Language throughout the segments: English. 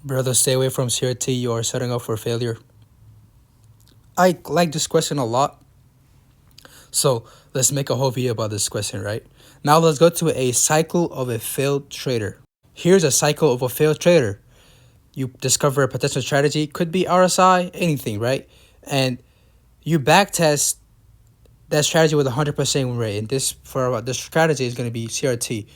Brother, stay away from CRT. You are setting up for failure. I like this question a lot. So let's make a whole video about this question, right? Now let's go to a cycle of a failed trader. Here's a cycle of a failed trader. You discover a potential strategy, could be RSI, anything, right? And you backtest that strategy with 100% win rate. And this strategy is going to be CRT.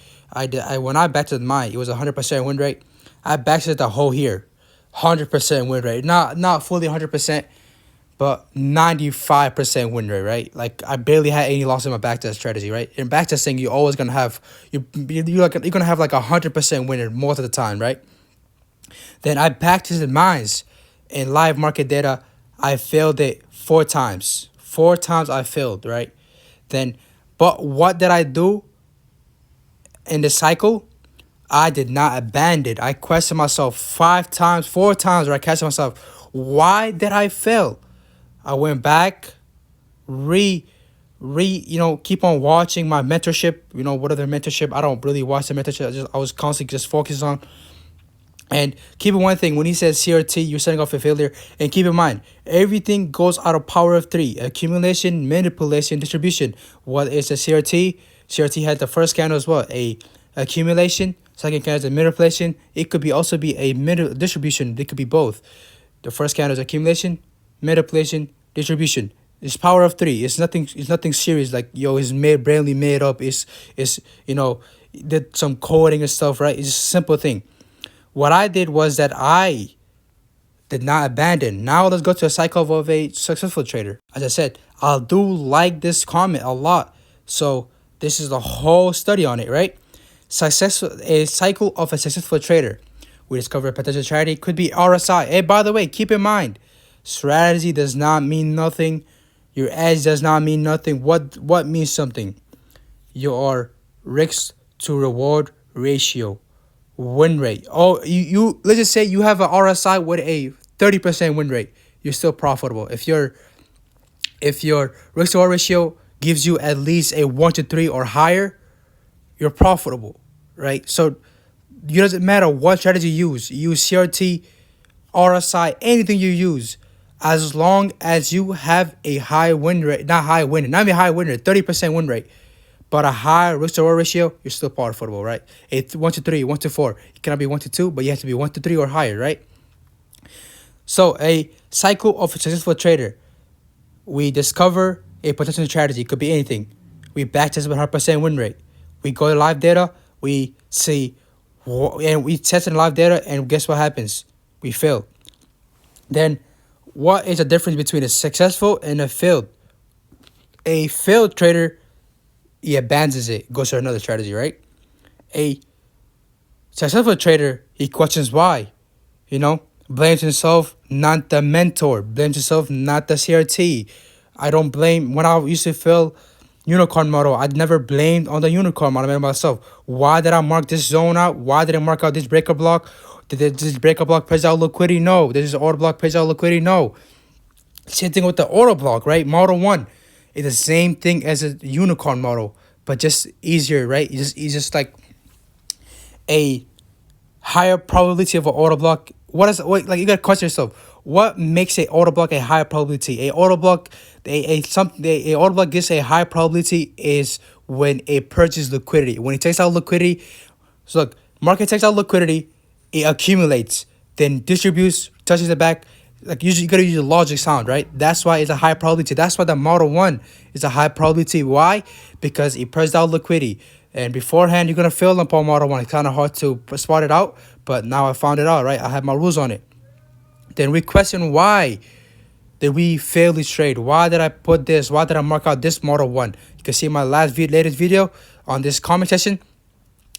When I backtested mine, it was 100% win rate. I backtested the whole year, 100% win rate. Not fully 100%, but 95% win rate, right? Like I barely had any loss in my backtest strategy, right? In backtesting, you're always gonna have you're gonna have like 100% winner most of the time, right? Then I backtested mines in live market data. I failed it 4 times. 4 times I failed, right? Then, but what did I do in the cycle? I did not abandon. I questioned myself 5 times, 4 times, where I questioned myself, why did I fail? I went back, re keep on watching my mentorship. What other mentorship? I don't really watch the mentorship. I was constantly just focused on. And keep in one thing, when he says CRT, you're setting off a failure. And keep in mind, everything goes out of power of three: accumulation, manipulation, distribution. What is a CRT? CRT had the first candle as well, a accumulation. Second candle is a manipulation. It could be also be a distribution. It could be both. The first candle is accumulation, manipulation, distribution. It's power of three. It's nothing. It's nothing serious. Like it's barely made up. It's did some coding and stuff, right? It's a simple thing. What I did was that I did not abandon. Now let's go to a cycle of a successful trader. As I said, I do like this comment a lot. So this is the whole study on it, right? A cycle of a successful trader. We discover a potential strategy. Could be RSI. Hey, by the way, keep in mind, strategy does not mean nothing. Your edge does not mean nothing. What means something? Your risk to reward ratio, win rate. Oh, you let's just say you have an RSI with a 30% win rate. You're still profitable. If your risk to reward ratio gives you at least a 1 to 3 or higher, you're profitable, right? So it doesn't matter what strategy you use. You use CRT, RSI, anything you use, as long as you have a high win rate, not even high win rate, 30% win rate, but a high risk to reward ratio, you're still profitable, right? A 1 to 3, 1 to 4. It cannot be 1 to 2, but you have to be 1 to 3 or higher, right? So a cycle of a successful trader. We discover a potential strategy. It could be anything. We backtest with 100% win rate. We go to live data. We see, and we test in live data, and guess what happens? We fail. Then, what is the difference between a successful and a failed? A failed trader, he abandons it, goes to another strategy, right? A successful trader, he questions why. Blames himself, not the mentor. Blames himself, not the CRT. I don't blame. When I used to fail unicorn model, I never blamed on the unicorn model. I made myself. Why did I mark this zone out? Why did I mark out this breaker block? Did this breaker block plays out liquidity? No. Did this order block plays out liquidity? No. Same thing with the order block, right? Model 1 is the same thing as a unicorn model, but just easier, right? It's just like a higher probability of an order block. Like you gotta question yourself, what makes a order block a higher probability? A order block gets a high probability is when it purchases liquidity. When it takes out liquidity, so look, market takes out liquidity, it accumulates, then distributes, touches it back. Like usually you gotta use a logic sound, right? That's why it's a high probability. That's why the model 1 is a high probability. Why? Because it purchased out liquidity. And beforehand, you're going to fail on model 1. It's kind of hard to spot it out, but now I found it out, right? I have my rules on it. Then we question, why did we fail this trade? Why did I put this? Why did I mark out this model 1? You can see my latest video on this comment section.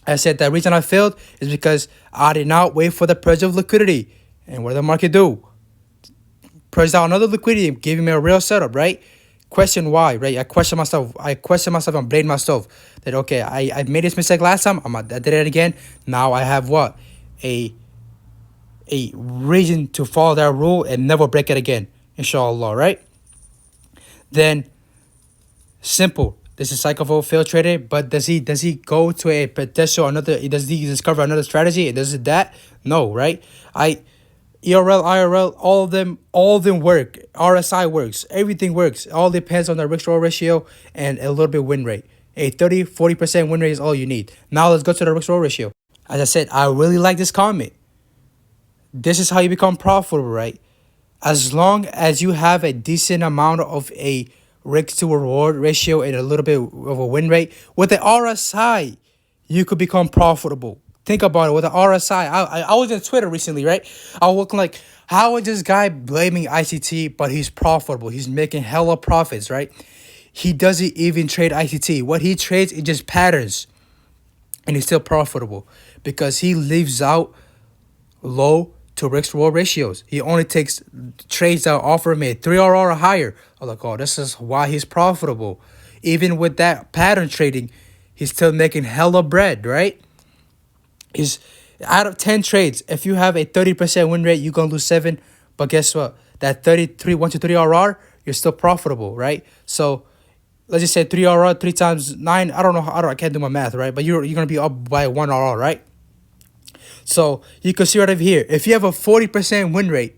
I said the reason I failed is because I did not wait for the purge of liquidity. And what did the market do? Purged out another liquidity, giving me a real setup, right? Question why, right? I question myself and blame myself that, okay, I made this mistake last time. I did it again. Now I have what? A reason to follow that rule and never break it again, inshallah, right? Then simple. This is Psychovo filtrated, but does he go to a potential another? Does he discover another strategy? Does it that? No, right? I ERL, IRL, all of them work. RSI works. Everything works. All depends on the risk roll ratio and a little bit win rate. A 30-40% win rate is all you need. Now let's go to the risk roll ratio. As I said, I really like this comment. This is how you become profitable, right? As long as you have a decent amount of a risk to reward ratio and a little bit of a win rate with the RSI, you could become profitable. Think about it with the RSI. I was on Twitter recently, right? I was looking like, how is this guy blaming ICT, but he's profitable? He's making hella profits, right? He doesn't even trade ICT. What he trades is just patterns, and he's still profitable because he leaves out low to risk reward ratios. He only takes trades that offer him a 3RR or higher. I'm like, oh, this is why he's profitable. Even with that pattern trading, he's still making hella bread, right? He's out of 10 trades. If you have a 30% win rate, you're gonna lose 7. But guess what? That 33 1 to 3 RR, you're still profitable, right? So let's just say 3 RR, 3 times 9. I don't know. I can't do my math, right? But you're gonna be up by 1 RR, right? So you can see right over here. If you have a 40% win rate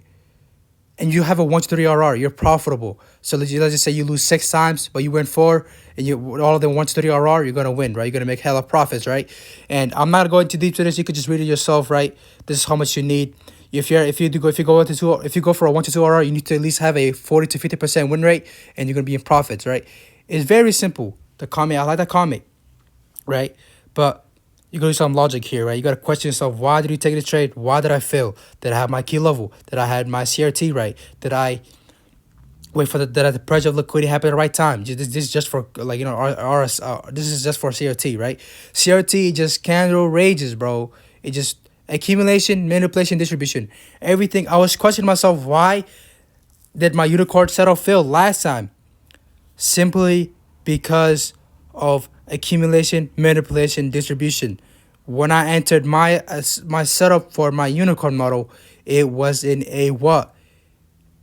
and you have a 1 to 3 RR, you're profitable. So let's just say you lose 6 times, but you win 4, and you all of them 1 to 3 RR, you're gonna win, right? You're gonna make hella profits, right? And I'm not going too deep to this. You could just read it yourself, right? This is how much you need. If you go for a 1 to 2 RR, you need to at least have a 40 to 50% win rate, and you're gonna be in profits, right? It's very simple. The comment, I like the comment, right? But you gotta do some logic here, right? You gotta question yourself. Why did you take the trade? Why did I fail? Did I have my key level? Did I had my CRT right? Did I wait for the pressure of liquidity happen at the right time? This is just for like this is just for CRT, right? CRT just candle rages, bro. It just accumulation, manipulation, distribution, everything. I was questioning myself. Why did my unicorn setup fail last time? Simply because of accumulation, manipulation, distribution. When I entered my setup for my unicorn model, it was in a what?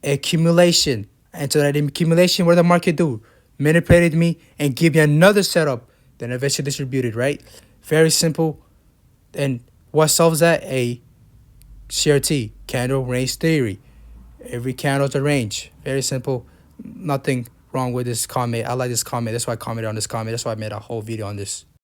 Accumulation. And so that accumulation, what did the market do? Manipulated me and give me another setup, then eventually distributed, right? Very simple. And what solves that? A CRT, candle range theory. Every candle's a range. Very simple. Nothing wrong with this comment. I like this comment. That's why I commented on this comment. That's why I made a whole video on this.